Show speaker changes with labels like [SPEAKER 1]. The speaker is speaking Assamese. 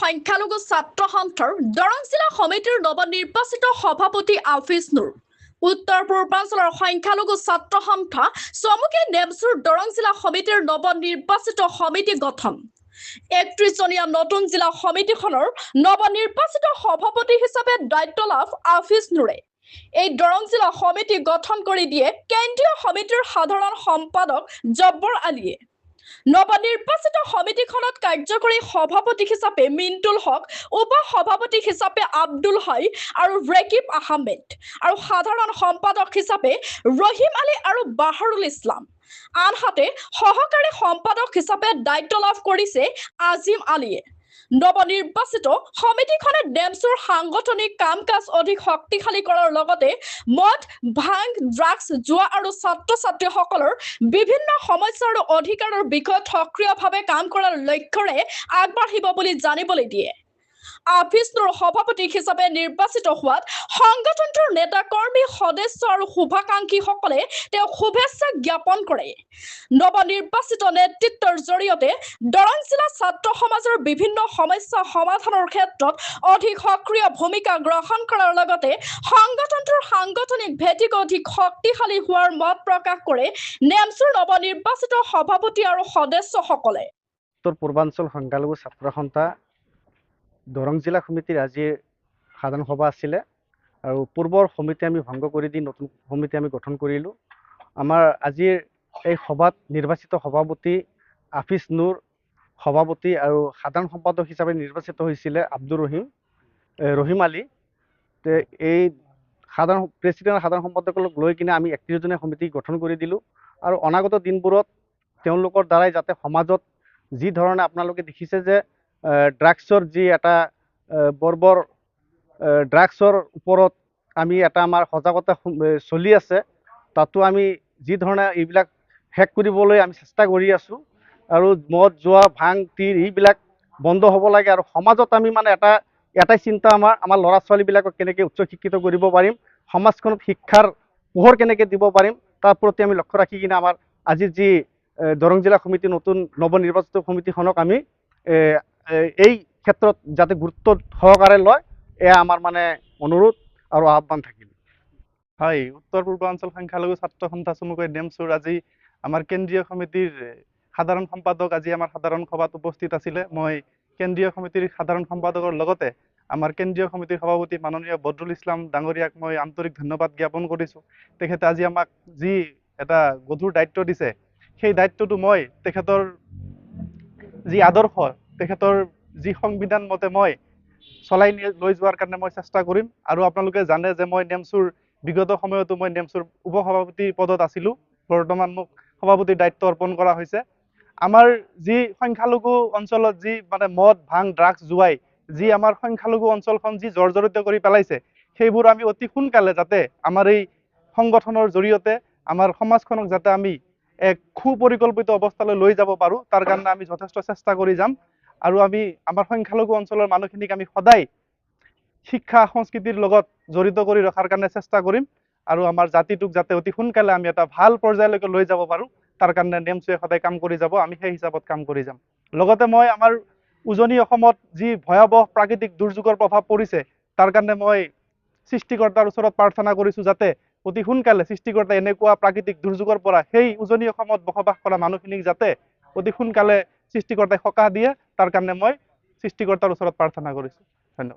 [SPEAKER 1] সংখ্যালঘু ছাত্ৰ সন্থাৰ দৰং জিলা সমিতিৰ নৱনিৰ্বাচিত সভাপতি আফিজ নুৰ। উত্তৰ পূৰ্বাঞ্চলৰ সংখ্যালঘু ছাত্ৰ সন্থা চমুকৈ নেমচুৰ দৰং জিলা সমিতিৰ নৱনিৰ্বাচিত সমিতি গঠন। ৩১জনীয়া নতুন জিলা সমিতিখনৰ নৱনিৰ্বাচিত সভাপতি হিচাপে দায়িত্ব লাভ আফিজ নুৰে। এই দৰং জিলা সমিতি গঠন কৰি দিয়ে কেন্দ্ৰীয় সমিতিৰ সাধাৰণ সম্পাদক জব্বৰ আলীয়ে। নৱনিৰ্বাচিত সমিতিখনত কাৰ্যকৰী সভাপতি হিচাপে মিন্টুল হক, উপ সভাপতি হিচাপে আব্দুল হাই আৰু ৰেকিব আহমেদ আৰু সাধাৰণ সম্পাদক হিচাপে ৰহিম আলী আৰু বাহাৰুল ইছলাম। আনহাতে সহকাৰী সম্পাদক হিচাপে দায়িত্ব লাভ কৰিছে আজিম আলীয়ে। নৱনিৰ্বাচিত সমিতিখনে ডেমছুৰ সাংগঠনিক কাম কাজ অধিক শক্তিশালী কৰাৰ লগতে মদ, ভাং, ড্ৰাগছ, জুৱা আৰু ছাত্ৰ ছাত্ৰীসকলৰ বিভিন্ন সমস্যা আৰু অধিকাৰৰ বিষয়ত সক্ৰিয়ভাৱে কাম কৰাৰ লক্ষ্যৰে আগবাঢ়িব বুলি জানিবলৈ দিয়ে। আফিজ নুৰ সভাপতি হিচাপে নিৰ্বাচিত হোৱাত সংগঠনটোৰ নেতা কৰ্মী, সদস্য আৰু শুভাকাংক্ষীসকলে তেওঁক শুভেচ্ছা জ্ঞাপন কৰে। নৱনিৰ্বাচিত নেতৃত্বৰ জৰিয়তে দৰং জিলা ছাত্ৰ সমাজৰ বিভিন্ন সমস্যা সমাধানৰ ক্ষেত্ৰত অধিক সক্ৰিয় ভূমিকা গ্ৰহণ কৰাৰ লগতে সংগঠনটোৰ সাংগঠনিক ভেটিক অধিক শক্তিশালী হোৱাৰ মত প্ৰকাশ কৰে নেমচুৰ নৱনিৰ্বাচিত সভাপতি আৰু সদস্যসকলে।
[SPEAKER 2] উত্তৰ পূৰ্বাঞ্চল সংখ্যালঘু ছাত্ৰ সন্থা দৰং জিলা সমিতিৰ আজিৰ সাধাৰণ সভা আছিলে আৰু পূৰ্বৰ সমিতি আমি ভংগ কৰি দি নতুন সমিতি আমি গঠন কৰিলোঁ। আমাৰ আজিৰ এই সভাত নিৰ্বাচিত সভাপতি আফিজ নুৰ সভাপতি আৰু সাধাৰণ সম্পাদক হিচাপে নিৰ্বাচিত হৈছিলে আব্দুৰ ৰহিম আলী। এই প্ৰেছিডেণ্ট সাধাৰণ সম্পাদকক লৈ কিনে আমি ৩১জনীয়া সমিতি গঠন কৰি দিলোঁ আৰু অনাগত দিনবোৰত তেওঁলোকৰ দ্বাৰাই যাতে সমাজত যি ধৰণে আপোনালোকে দেখিছে যে ড্ৰাগছৰ যি এটা বৰ্বৰ ড্ৰাগছৰ ওপৰত আমি এটা আমাৰ সজাগতা চলি আছে, তাতো আমি যি ধৰণে এইবিলাক শেষ কৰিবলৈ আমি চেষ্টা কৰি আছোঁ আৰু মদ, জুৱা, ভাং, টিৰ এইবিলাক বন্ধ হ'ব লাগে আৰু সমাজত আমি মানে এটাই চিন্তা আমাৰ ল'ৰা ছোৱালীবিলাকক কেনেকৈ উচ্চ শিক্ষিত কৰিব পাৰিম, সমাজখনত শিক্ষাৰ পোহৰ কেনেকৈ দিব পাৰিম, তাৰ প্ৰতি আমি লক্ষ্য ৰাখি কিনে আমাৰ আজি যি দৰং জিলা সমিতি নতুন নৱনিৰ্বাচিত সমিতিখনক আমি এই ক্ষেত্ৰত যাতে গুৰুত্ব সহকাৰে লয়, এয়া আমাৰ মানে অনুৰোধ আৰু আহ্বান থাকিল।
[SPEAKER 3] হয়, উত্তৰ পূৰ্বাঞ্চল সংখ্যালঘু ছাত্ৰ সন্থা চমুকৈ নেমচুৰ আজি আমাৰ কেন্দ্ৰীয় সমিতিৰ সাধাৰণ সম্পাদক আজি আমাৰ সাধাৰণ সভাত উপস্থিত আছিলে। মই কেন্দ্ৰীয় সমিতিৰ সাধাৰণ সম্পাদকৰ লগতে আমাৰ কেন্দ্ৰীয় সমিতিৰ সভাপতি মাননীয় বদৰুল ইছলাম ডাঙৰীয়াক মই আন্তৰিক ধন্যবাদ জ্ঞাপন কৰিছোঁ। তেখেতে আজি আমাক যি এটা গধুৰ দায়িত্ব দিছে, সেই দায়িত্বটো মই তেখেতৰ যি আদৰ্শ, তেখেতৰ যি সংবিধান মতে মই চলাই লৈ যোৱাৰ কাৰণে মই চেষ্টা কৰিম। আৰু আপোনালোকে জানে যে মই নেমচুৰ বিগত সময়তো মই নেমচুৰ উপসভাপতি পদত আছিলোঁ। বৰ্তমান মোক সভাপতিৰ দায়িত্ব অৰ্পণ কৰা হৈছে। আমাৰ যি সংখ্যালঘু অঞ্চলত যি মানে মদ, ভাং, ড্ৰাগছ, জুৱাই যি আমাৰ সংখ্যালঘু অঞ্চলখন যি জৰ্জৰিত কৰি পেলাইছে, সেইবোৰ আমি অতি সোনকালে যাতে আমাৰ এই সংগঠনৰ জৰিয়তে আমাৰ সমাজখনক যাতে আমি এক সুপৰিকল্পিত অৱস্থালৈ লৈ যাব পাৰোঁ, তাৰ কাৰণে আমি যথেষ্ট চেষ্টা কৰি যাম। আৰু আমি আমাৰ সংখ্যালঘু অঞ্চলৰ মানুহখিনিক আমি সদায় শিক্ষা সংস্কৃতিৰ লগত জড়িত কৰি ৰখাৰ কাৰণে চেষ্টা কৰিম আৰু আমাৰ জাতিটোক যাতে অতি সোনকালে আমি এটা ভাল পৰ্যায়লৈকে লৈ যাব পাৰোঁ, তাৰ কাৰণে নেমচুৱে সদায় কাম কৰি যাব, আমি সেই হিচাপত কাম কৰি যাম। লগতে মই আমাৰ উজনি অসমত যি ভয়াৱহ প্ৰাকৃতিক দুৰ্যোগৰ প্ৰভাৱ পৰিছে, তাৰ কাৰণে মই সৃষ্টিকৰ্তাৰ ওচৰত প্ৰাৰ্থনা কৰিছোঁ যাতে অতি সোনকালে সৃষ্টিকৰ্তাই এনেকুৱা প্ৰাকৃতিক দুৰ্যোগৰ পৰা সেই উজনি অসমত বসবাস কৰা মানুহখিনিক যাতে অতি সোনকালে সৃষ্টিকৰ্তাই সকাহ দিয়ে, তাৰ কাৰণে মই সৃষ্টিকৰ্তাৰ ওচৰত প্ৰাৰ্থনা কৰিছোঁ। ধন্যবাদ।